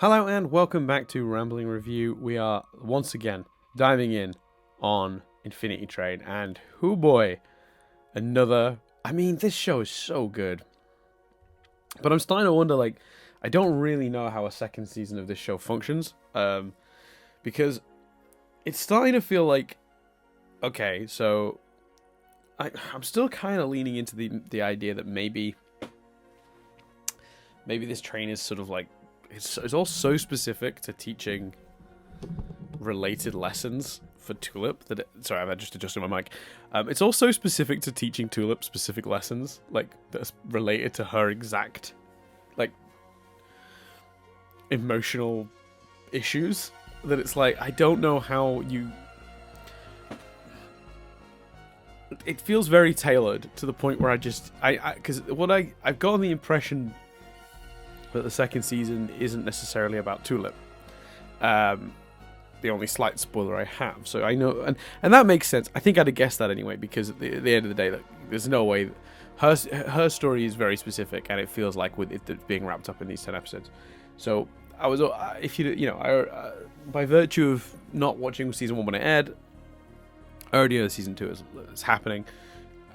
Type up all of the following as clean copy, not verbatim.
Hello and welcome back to Rambling Review. We are once again diving in on Infinity Train, and oh boy, another. I mean, this show is so good, but I'm starting to wonder. I don't really know how a second season of this show functions, because it's starting to feel like, okay, so I'm still kind of leaning into the idea that maybe this train is sort of like. It's all so specific to teaching related lessons for Tulip sorry, I've just adjusted my mic. It's all so specific to teaching Tulip specific lessons, that's related to her exact, emotional issues, that it's like, I don't know how you. It feels very tailored to the point where because I've gotten the impression that the second season isn't necessarily about Tulip. The only slight spoiler I have. So I know, and that makes sense. I think I'd have guessed that anyway, because at the end of the day, there's no way. Her story is very specific, and it feels like with it being wrapped up in these 10 episodes. So I was, if by virtue of not watching season 1 when it aired, I already know season 2 is happening.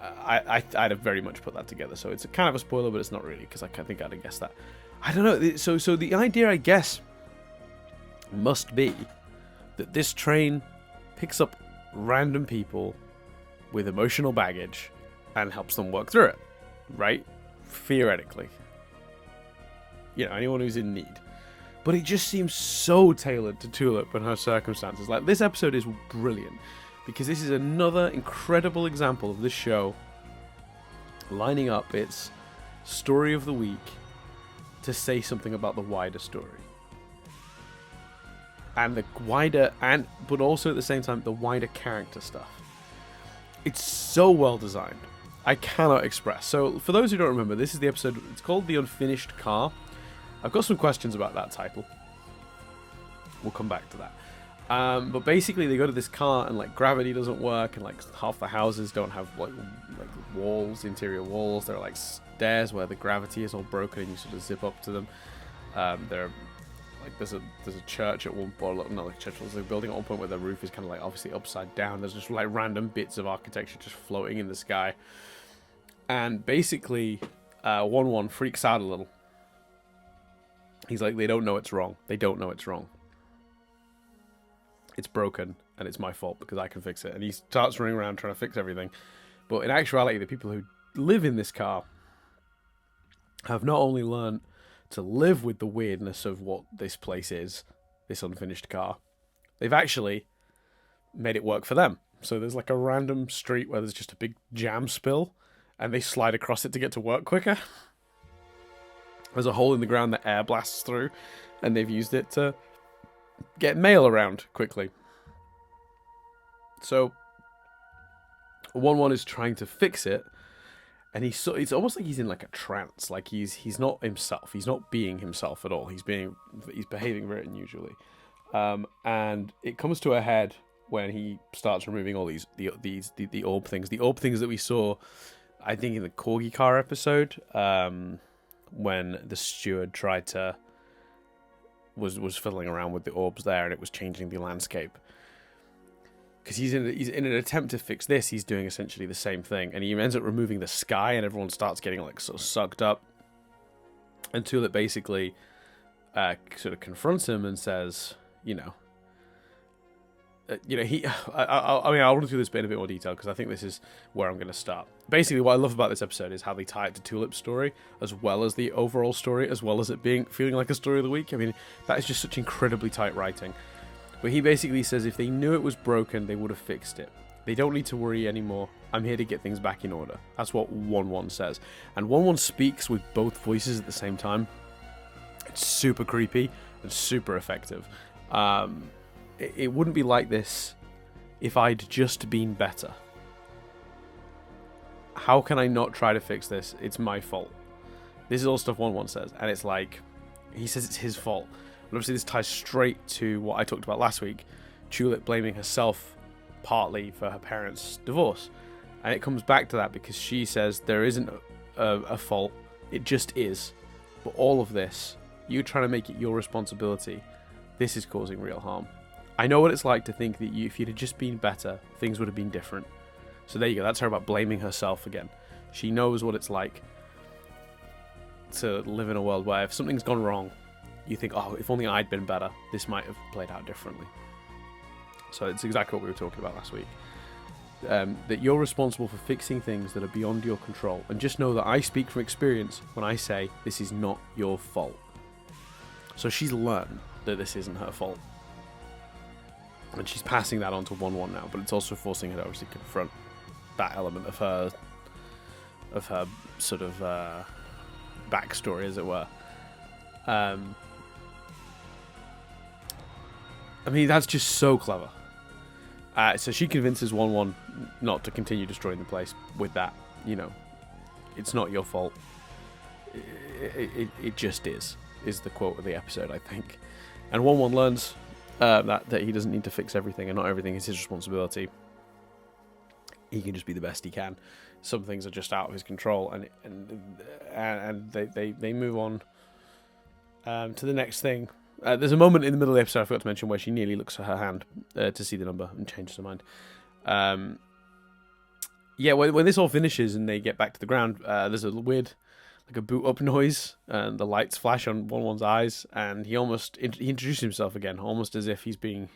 I'd have very much put that together. So it's kind of a spoiler, but it's not really, because I think I'd have guessed that. I don't know. So the idea, I guess, must be that this train picks up random people with emotional baggage and helps them work through it, right? Theoretically. Anyone who's in need. But it just seems so tailored to Tulip and her circumstances. Like, this episode is brilliant, because this is another incredible example of this show lining up its story of the week to say something about the wider story. And but also at the same time, the wider character stuff. It's so well designed. I cannot express. So, for those who don't remember, this is the episode, it's called The Unfinished Car. I've got some questions about that title. We'll come back to that. But basically, they go to this car, and gravity doesn't work, and half the houses don't have walls, interior walls. There are stairs where the gravity is all broken, and you sort of zip up to them. There's a church at one point, not like a church, there's a building at one point where the roof is kind of obviously upside down. There's just random bits of architecture just floating in the sky, and basically, 1-1 freaks out a little. He's like, they don't know it's wrong. They don't know it's wrong. It's broken, and it's my fault because I can fix it. And he starts running around trying to fix everything. But in actuality, the people who live in this car have not only learned to live with the weirdness of what this place is, this unfinished car, they've actually made it work for them. So there's a random street where there's just a big jam spill, and they slide across it to get to work quicker. There's a hole in the ground that air blasts through, and they've used it to get mail around quickly. So 1-1 is trying to fix it, and it's almost like he's in a trance. He's not himself. He's not being himself at all. He's behaving very unusually. And it comes to a head when he starts removing all the orb things. The orb things that we saw, I think, in the Corgi car episode, when the steward tried to was fiddling around with the orbs there, and it was changing the landscape. Because he's in an attempt to fix this, he's doing essentially the same thing, and he ends up removing the sky, and everyone starts getting sort of sucked up. And Tulip basically sort of confronts him and says, I'll run through this bit in a bit more detail, because I think this is where I'm going to start. Basically, what I love about this episode is how they tie it to Tulip's story, as well as the overall story, as well as it feeling like a story of the week. I mean, that is just such incredibly tight writing. But he basically says if they knew it was broken, they would have fixed it. They don't need to worry anymore. I'm here to get things back in order. That's what 1-1 says. And 1-1 speaks with both voices at the same time. It's super creepy and super effective. It wouldn't be like this if I'd just been better. How can I not try to fix this? It's my fault. This is all stuff 1-1 says. And it's he says it's his fault. And obviously this ties straight to what I talked about last week. Tulip blaming herself partly for her parents' divorce. And it comes back to that because she says there isn't a fault. It just is. But all of this You're trying to make it your responsibility. This is causing real harm. I know what it's like to think that if you'd have just been better, things would have been different. So there you go. That's her about blaming herself again. She knows what it's like to live in a world where if something's gone wrong, you think, oh, if only I'd been better, this might have played out differently. So it's exactly what we were talking about last week. That you're responsible for fixing things that are beyond your control. And just know that I speak from experience when I say this is not your fault. So she's learned that this isn't her fault. And she's passing that on to 1-1 now, but it's also forcing her to obviously confront that element of her sort of backstory, as it were. I mean, that's just so clever. So she convinces 1-1 not to continue destroying the place with that. You know, it's not your fault. It just is the quote of the episode, I think. And 1-1 learns that he doesn't need to fix everything, and not everything is his responsibility. He can just be the best he can. Some things are just out of his control, and they move on to the next thing. There's a moment in the middle of the episode I forgot to mention where she nearly looks at her hand to see the number and changes her mind. When this all finishes and they get back to the ground, there's a weird, like a boot up noise, and the lights flash on 1-1's eyes, and he introduces himself again, almost as if he's being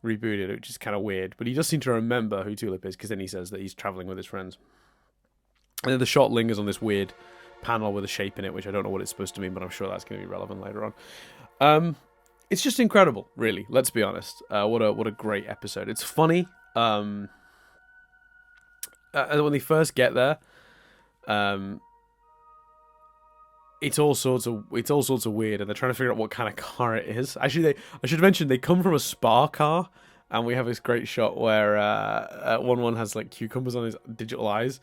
rebooted, which is kind of weird. But he does seem to remember who Tulip is, because then he says that he's traveling with his friends. And then the shot lingers on this weird panel with a shape in it, which I don't know what it's supposed to mean, but I'm sure that's going to be relevant later on. It's just incredible, really. Let's be honest. What a great episode. It's funny. When they first get there, it's all sorts of weird, and they're trying to figure out what kind of car it is. Actually, I should mention they come from a spa car, and we have this great shot where 1-1 has like cucumbers on his digital eyes,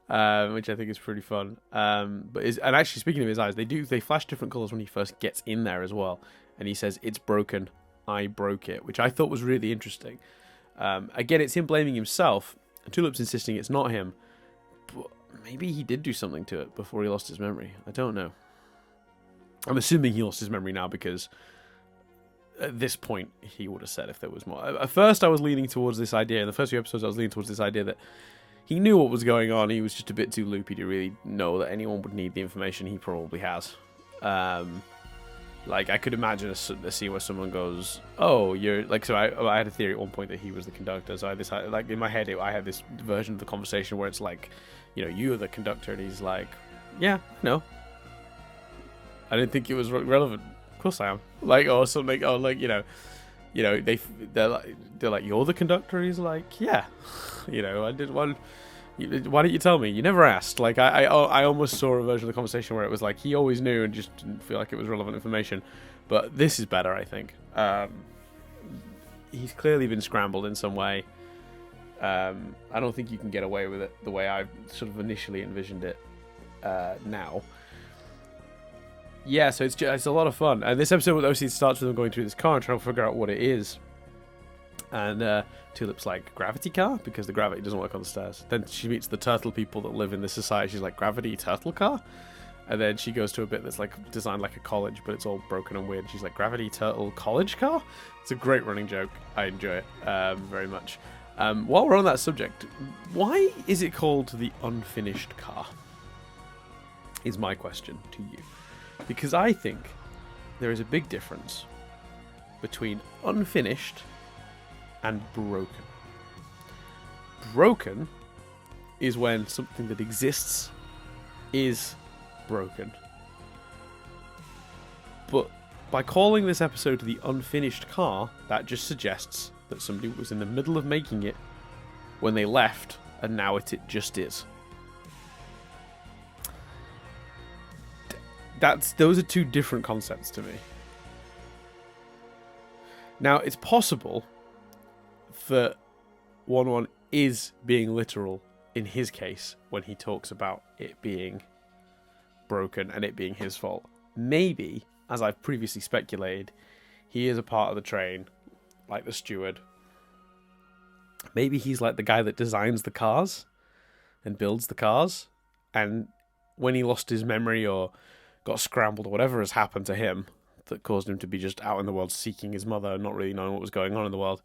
which I think is pretty fun. And actually, speaking of his eyes, they flash different colors when he first gets in there as well. And he says, "It's broken. I broke it," which I thought was really interesting. Again, it's him blaming himself. And Tulip's insisting it's not him, but maybe he did do something to it before he lost his memory. I don't know. I'm assuming he lost his memory now, because at this point he would have said if there was more. At first, I was leaning towards this idea. In the first few episodes, I was leaning towards this idea that he knew what was going on. He was just a bit too loopy to really know that anyone would need the information he probably has. Like, I could imagine a scene where someone goes, "Oh, you're..." Like, so I had a theory at one point that he was the conductor. So like, in my head, I had this version of the conversation where it's like, you know, "You're the conductor," and he's like, "Yeah, no. I didn't think it was relevant. Of course I am." Like, or something. Or like, you know, they're like, "You're the conductor." He's like, "Yeah, you know, I did one. Why didn't you tell me? You never asked." Like, I almost saw a version of the conversation where it was like he always knew and just didn't feel like it was relevant information. But this is better, I think. He's clearly been scrambled in some way. I don't think you can get away with it the way I sort of initially envisioned it now. Yeah, so it's a lot of fun. And this episode obviously starts with them going through this car and trying to figure out what it is. And Tulip's like, "Gravity car?" Because the gravity doesn't work on the stairs. Then she meets the turtle people that live in this society. She's like, "Gravity turtle car?" And then she goes to a bit that's like designed like a college, but it's all broken and weird. She's like, "Gravity turtle college car?" It's a great running joke. I enjoy it very much. While we're on that subject, why is it called the unfinished car? Is my question to you. Because I think there is a big difference between unfinished and broken. Broken is when something that exists is broken. But by calling this episode the unfinished car, that just suggests that somebody was in the middle of making it when they left, and now it just is. Those are two different concepts to me. Now, it's possible that 1-1 is being literal in his case when he talks about it being broken and it being his fault. Maybe, as I've previously speculated, he is a part of the train, like the steward. Maybe he's like the guy that designs the cars and builds the cars, and when he lost his memory or got scrambled or whatever has happened to him that caused him to be just out in the world seeking his mother and not really knowing what was going on in the world.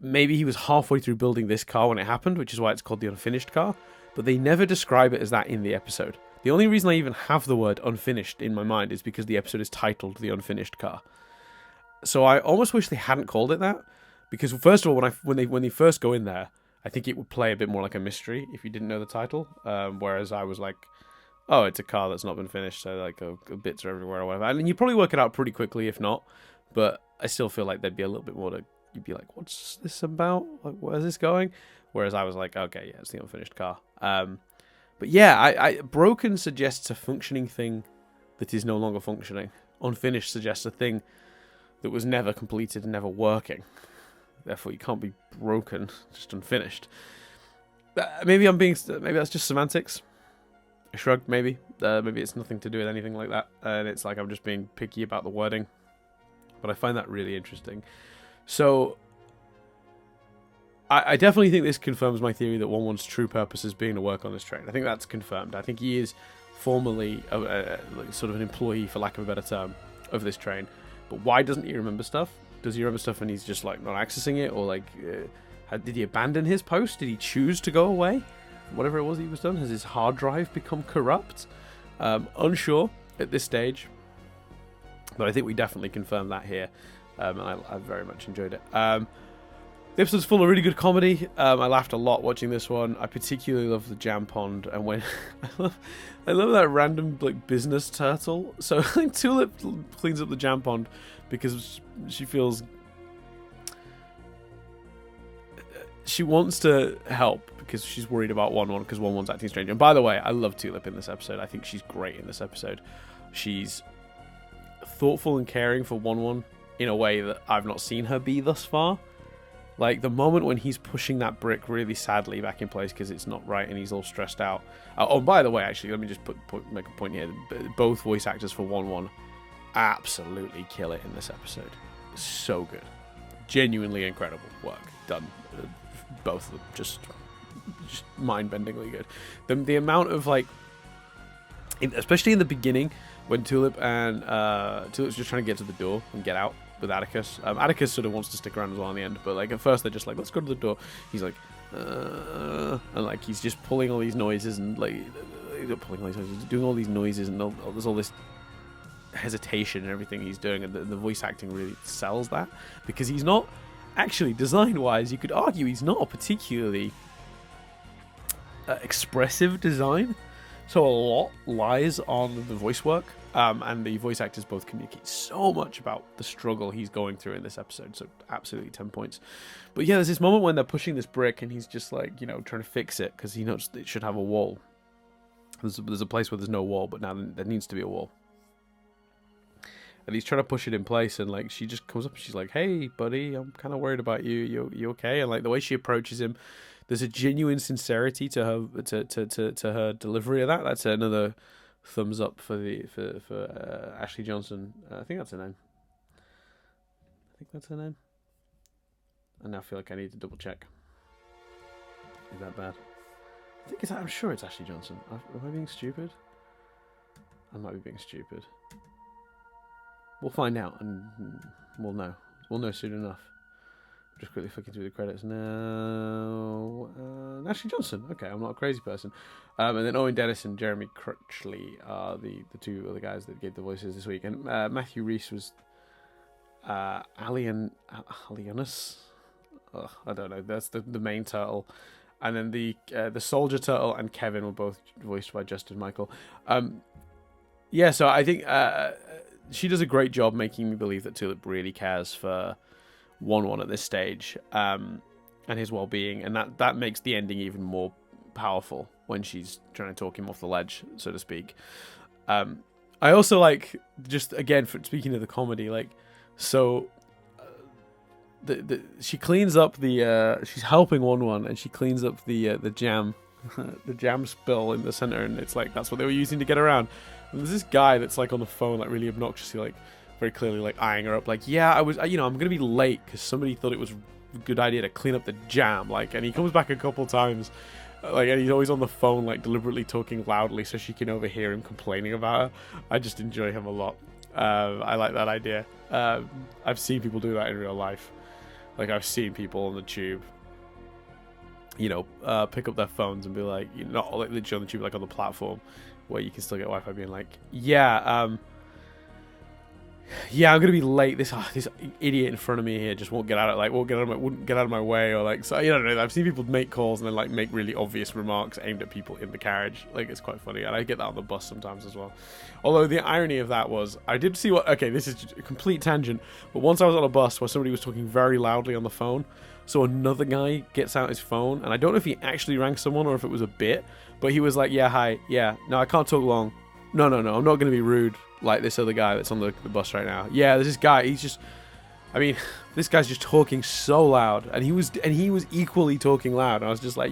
Maybe he was halfway through building this car when it happened, which is why it's called the unfinished car, but they never describe it as that in the episode. The only reason I even have the word unfinished in my mind is because the episode is titled The Unfinished Car. So I almost wish they hadn't called it that, because first of all, when they first go in there, I think it would play a bit more like a mystery if you didn't know the title, whereas I was like, oh, it's a car that's not been finished, so like bits are everywhere or whatever. And you'd probably work it out pretty quickly if not, but I still feel like there'd be a little bit more to, you'd be like, what's this about? Like, where's this going? Whereas I was like, okay, yeah, it's the unfinished car. But yeah, I broken suggests a functioning thing that is no longer functioning. Unfinished suggests a thing that was never completed and never working. Therefore, you can't be broken, just unfinished. Maybe that's just semantics. I shrugged, maybe. Maybe it's nothing to do with anything like that. And it's like I'm just being picky about the wording. But I find that really interesting. So, I definitely think this confirms my theory that 1-1's true purpose is being to work on this train. I think that's confirmed. I think he is formally sort of an employee, for lack of a better term, of this train. But why doesn't he remember stuff? Does he remember stuff and he's just like not accessing it? Or like, did he abandon his post? Did he choose to go away? Whatever it was he was done, has his hard drive become corrupt? Unsure at this stage. But I think we definitely confirmed that here. And I very much enjoyed it. The episode's full of really good comedy. I laughed a lot watching this one. I particularly love the jam pond, and when I love that random like business turtle. So like Tulip cleans up the jam pond because she feels she wants to help because she's worried about 1-1 because 1-1's acting strange. And by the way, I love Tulip in this episode. I think she's great in this episode. She's thoughtful and caring for 1-1 in a way that I've not seen her be thus far. Like, the moment when he's pushing that brick really sadly back in place because it's not right and he's all stressed out. Oh, by the way, actually, let me just make a point here. Both voice actors for 1-1 absolutely kill it in this episode. So good. Genuinely incredible work done. Both of them just mind-bendingly good. The amount of, like, especially in the beginning when Tulip's just trying to get to the door and get out with Atticus. Atticus sort of wants to stick around as well in the end, but like at first they're just like, let's go to the door. He's like, and like he's just pulling all these noises and like doing all these noises and there's all this hesitation and everything he's doing, and the voice acting really sells that because he's not actually design-wise. You could argue he's not a particularly expressive design, so a lot lies on the voice work. And the voice actors both communicate so much about the struggle he's going through in this episode. So absolutely 10 points. But yeah, there's this moment when they're pushing this brick and he's just like, trying to fix it because he knows it should have a wall. There's a place where there's no wall, but now there needs to be a wall. And he's trying to push it in place, and like she just comes up and she's like, "Hey, buddy, I'm kind of worried about you. You okay?" And like the way she approaches him, there's a genuine sincerity to her to her delivery of that. That's another thumbs up for Ashley Johnson. I think that's her name. I now feel like I need to double check. Is that bad? I'm sure it's Ashley Johnson. Am I being stupid? I might be being stupid. We'll find out and we'll know. We'll know soon enough. Just quickly flicking through the credits now. Ashley Johnson. Okay, I'm not a crazy person. And then Owen Dennis and Jeremy Crutchley are the two other guys that gave the voices this week. And Matthew Rhys was Alianus. I don't know. That's the main turtle. And then the soldier turtle and Kevin were both voiced by Justin Michael. Yeah, so I think she does a great job making me believe that Tulip really cares for 1-1 at this stage, and his well-being, and that makes the ending even more powerful when she's trying to talk him off the ledge, so to speak. I also like, just again, speaking of the comedy, like, so she cleans up she's helping 1-1, and she cleans up the jam the jam spill in the center, and it's like that's what they were using to get around. And there's this guy that's like on the phone, like really obnoxiously, like very clearly like eyeing her up, like, yeah, I'm gonna be late because somebody thought it was a good idea to clean up the jam, like. And he comes back a couple times Like, and he's always on the phone, like deliberately talking loudly so she can overhear him complaining about her. I just enjoy him a lot. I like that idea. I've seen people do that in real life. Like, I've seen people on the tube, you know, pick up their phones and be like, not like literally on the tube, like on the platform where you can still get Wi-Fi, being like, yeah, I'm gonna be late. This idiot in front of me here just won't get out of wouldn't get out of my way, or like, so, you know, I've seen people make calls and then like make really obvious remarks aimed at people in the carriage. Like, it's quite funny, and I get that on the bus sometimes as well. Although the irony of that was, I did see okay, this is a complete tangent, but once I was on a bus where somebody was talking very loudly on the phone, so another guy gets out his phone, and I don't know if he actually rang someone or if it was a bit, but he was like, yeah, hi, yeah, no, I can't talk long. No, I'm not going to be rude like this other guy that's on the bus right now. Yeah, there's this guy, he's just, I mean, this guy's just talking so loud, and he was equally talking loud, and I was just like,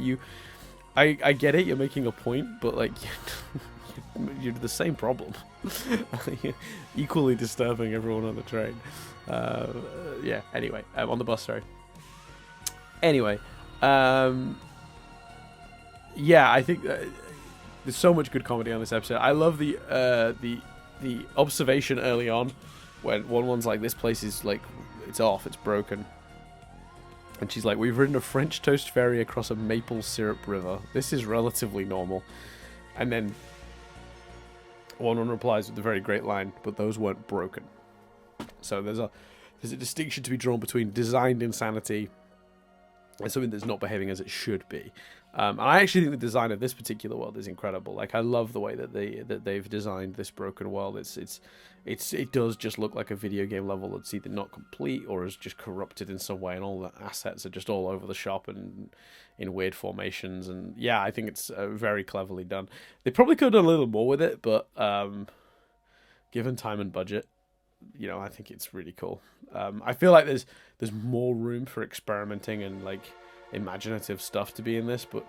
I get it, you're making a point, but like, you're the same problem. Equally disturbing everyone on the train. Yeah, anyway, on the bus, sorry. Anyway, yeah, I think there's so much good comedy on this episode. I love the observation early on when one's like, this place is like, it's off, it's broken. And she's like, we've ridden a French toast ferry across a maple syrup river. This is relatively normal. And then one replies with a very great line, but those weren't broken. So there's a distinction to be drawn between designed insanity and something that's not behaving as it should be. And I actually think the design of this particular world is incredible. Like, I love the way that they've designed this broken world. It does just look like a video game level that's either not complete or is just corrupted in some way, and all the assets are just all over the shop and in weird formations. And yeah, I think it's very cleverly done. They probably could have done a little more with it, but given time and budget, you know, I think it's really cool. I feel like there's more room for experimenting and like imaginative stuff to be in this, but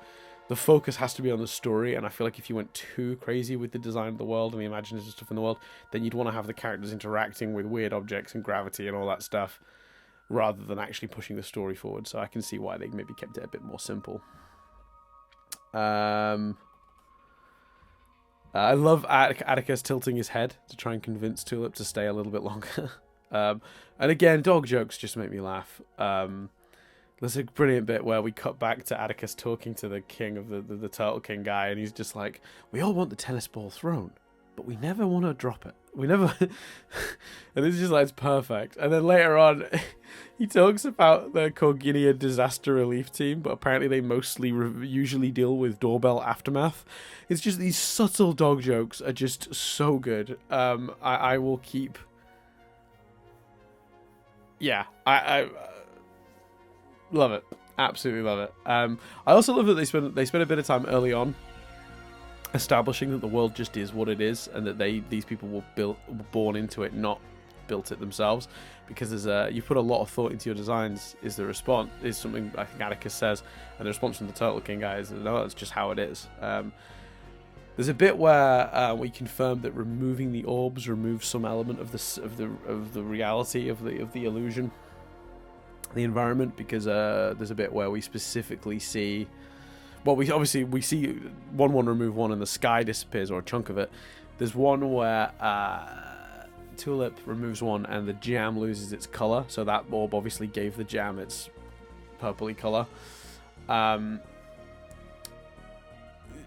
the focus has to be on the story, and I feel like if you went too crazy with the design of the world and the imaginative stuff in the world, then you'd want to have the characters interacting with weird objects and gravity and all that stuff rather than actually pushing the story forward. So I can see why they maybe kept it a bit more simple. I love Atticus tilting his head to try and convince Tulip to stay a little bit longer. And again, dog jokes just make me laugh. There's a brilliant bit where we cut back to Atticus talking to the king of the Turtle King guy, and he's just like, we all want the tennis ball thrown, but we never want to drop it. We never... And it's just like, it's perfect. And then later on, he talks about the Corginia disaster relief team, but apparently they mostly usually deal with doorbell aftermath. It's just these subtle dog jokes are just so good. I will keep... Yeah, I love it. Absolutely love it. I also love that they spend a bit of time early on establishing that the world just is what it is, and that these people were born into it, not built it themselves. Because you put a lot of thought into your designs. Is something I think Atticus says, and the response from the Turtle King guy is, no, that's just how it is. There's a bit where we confirm that removing the orbs removes some element of the reality of the illusion, the environment, because there's a bit where we specifically see, well, we see one remove one and the sky disappears, or a chunk of it. There's one where Tulip removes one and the jam loses its color, so that orb obviously gave the jam its purpley color.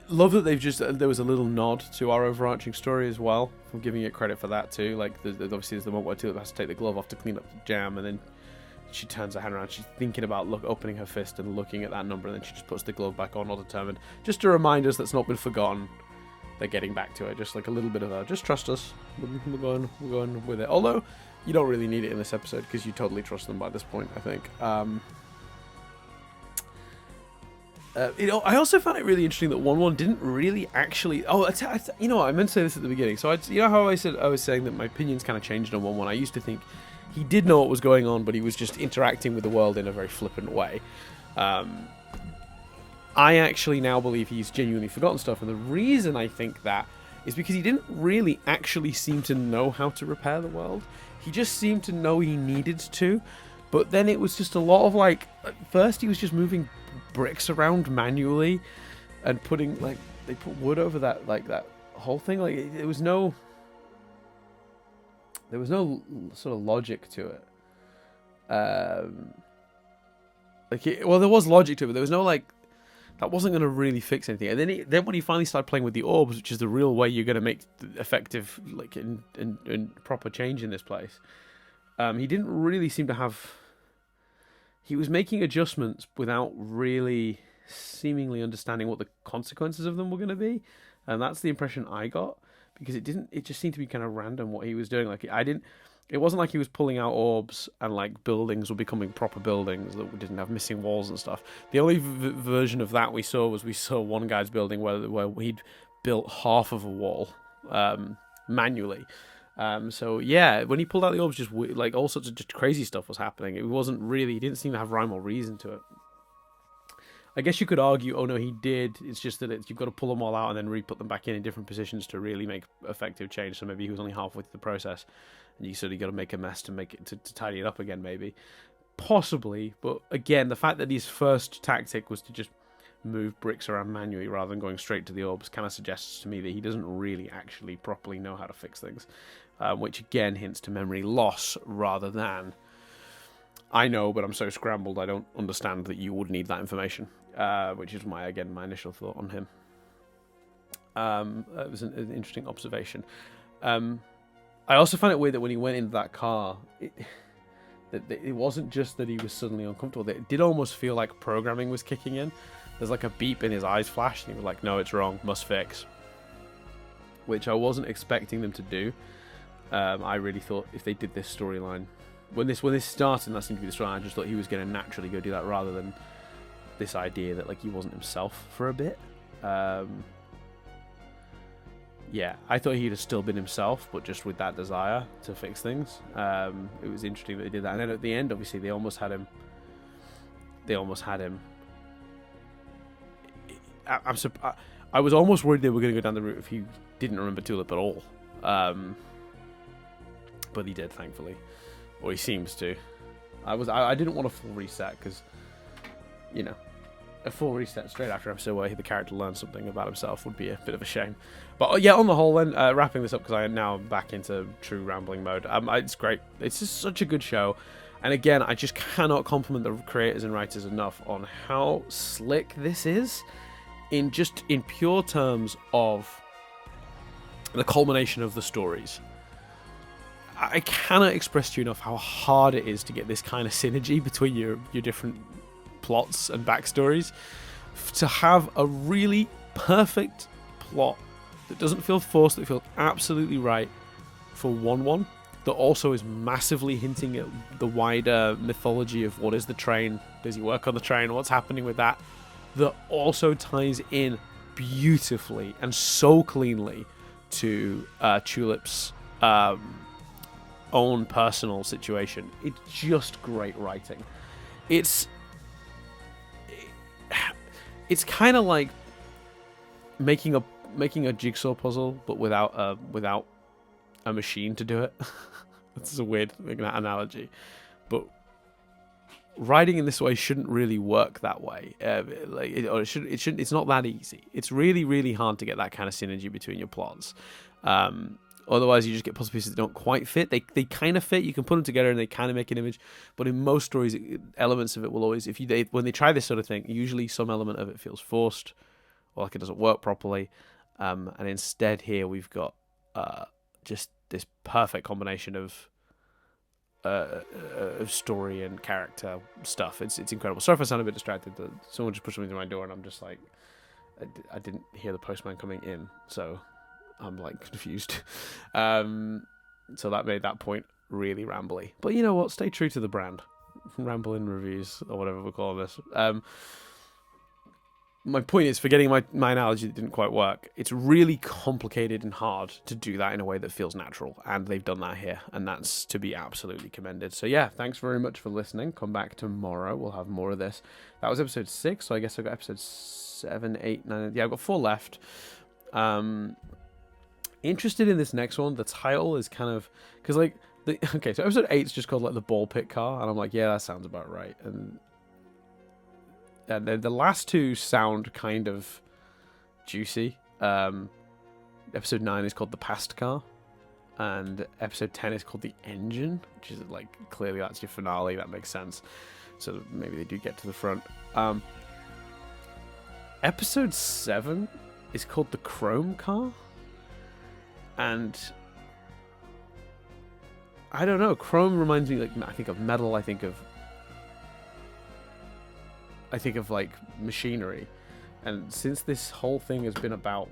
Love that there was a little nod to our overarching story as well, from giving it credit for that too. Like, obviously there's the moment where Tulip has to take the glove off to clean up the jam, and then she turns her hand around, she's thinking about opening her fist and looking at that number, and then she just puts the glove back on, all determined. Just to remind us that's not been forgotten. They're getting back to it, just like a little bit of a, just trust us, we're going with it. Although, you don't really need it in this episode, because you totally trust them by this point, I think. I also found it really interesting that 1-1 didn't really actually... Oh, you know what, I meant to say this at the beginning. So, you know how I was saying that my opinions kind of changed on 1-1? I used to think he did know what was going on, but he was just interacting with the world in a very flippant way. I actually now believe he's genuinely forgotten stuff, and the reason I think that is because he didn't really actually seem to know how to repair the world. He just seemed to know he needed to, but then it was just a lot of, like, at first he was just moving bricks around manually, and putting like they put wood over that like that whole thing. Like there was no sort of logic to it. Well, there was logic to it, but there was no like that wasn't going to really fix anything. And then when he finally started playing with the orbs, which is the real way you're going to make effective like in proper change in this place, he didn't really seem to have. He was making adjustments without really seemingly understanding what the consequences of them were going to be, and that's the impression I got, because it just seemed to be kind of random what he was doing. Like it wasn't like he was pulling out orbs and like buildings were becoming proper buildings that didn't have missing walls and stuff. The only version of that we saw one guy's building where he'd built half of a wall manually. So yeah, when he pulled out the orbs, just like all sorts of just crazy stuff was happening. He didn't seem to have rhyme or reason to it. I guess you could argue, oh no, he did. It's just that you've got to pull them all out and then re-put them back in different positions to really make effective change. So maybe he was only halfway through the process, and you sort of got to make a mess to make it to tidy it up again, maybe, possibly. But again, the fact that his first tactic was to just move bricks around manually rather than going straight to the orbs kind of suggests to me that he doesn't really actually properly know how to fix things, which again hints to memory loss rather than I know, but I'm so scrambled I don't understand that you would need that information. Which is my initial thought on him. It was an interesting observation. I also find it weird that when he went into that car, it wasn't just that he was suddenly uncomfortable. It did almost feel like programming was kicking in. There's like a beep in his eyes flashed, and he was like, "No, it's wrong. Must fix." Which I wasn't expecting them to do. I really thought if they did this storyline, when this started, and that seemed to be the storyline, I just thought he was going to naturally go do that rather than this idea that like he wasn't himself for a bit. Yeah, I thought he'd have still been himself, but just with that desire to fix things. It was interesting that they did that, and then at the end, obviously, they almost had him. I was almost worried they were going to go down the route if he didn't remember Tulip at all, but he did, thankfully, or he seems to. I didn't want a full reset because, you know, a full reset straight after episode where the character learns something about himself would be a bit of a shame. But yeah, on the whole, then wrapping this up because I am now back into true rambling mode. It's great. It's just such a good show, and again, I just cannot compliment the creators and writers enough on how slick this is, in pure terms of the culmination of the stories. I cannot express to you enough how hard it is to get this kind of synergy between your different plots and backstories, to have a really perfect plot that doesn't feel forced, that feels absolutely right for one, that also is massively hinting at the wider mythology of what is the train, does he work on the train, what's happening with that also ties in beautifully and so cleanly to Tulip's own personal situation. It's just great writing. It's kind of like making a jigsaw puzzle, but without a machine to do it. That's a weird analogy, but writing in this way shouldn't really work that way. It's not that easy. It's really, really hard to get that kind of synergy between your plots. Otherwise, you just get puzzle pieces that don't quite fit. They kind of fit. You can put them together and they kind of make an image. But in most stories, elements of it will always, when they try this sort of thing, usually some element of it feels forced or like it doesn't work properly. And instead here we've got just this perfect combination of story and character stuff. It's incredible. Sorry if I sound a bit distracted. Someone just pushed me through my door and I'm just like, I didn't hear the postman coming in, so I'm like confused. So that made that point really rambly. But you know what? Stay true to the brand. Rambling reviews or whatever we're calling this. My point is, forgetting my analogy that didn't quite work, it's really complicated and hard to do that in a way that feels natural, and they've done that here, and that's to be absolutely commended. So yeah, thanks very much for listening. Come back tomorrow, we'll have more of this. That was episode 6, so I guess I've got episode 7, 8, 9, yeah, I've got 4 left. Interested in this next one. The title is kind of, because like, okay, so episode 8 is just called like the ball pit car, and I'm like, yeah, that sounds about right, and the last 2 sound kind of juicy. Episode 9 is called the Past Car, and episode 10 is called the Engine, which is like clearly that's your finale. That makes sense. So maybe they do get to the front. Episode 7 is called the Chrome Car, and I don't know. Chrome reminds me, like, I think of metal. I think of like machinery, and since this whole thing has been about,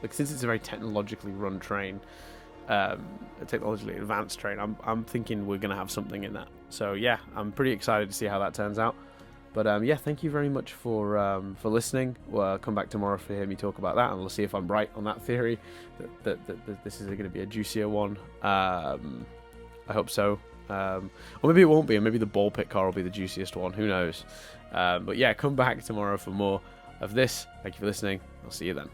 like, since it's a very technologically run train, a technologically advanced train, I'm thinking we're gonna have something in that. So yeah, I'm pretty excited to see how that turns out. But yeah, thank you very much for listening. We'll come back tomorrow to hear me talk about that, and we'll see if I'm right on that theory that this is going to be a juicier one. I hope so. Or maybe it won't be, and maybe the ball pit car will be the juiciest one. Who knows? But yeah, come back tomorrow for more of this. Thank you for listening. I'll see you then.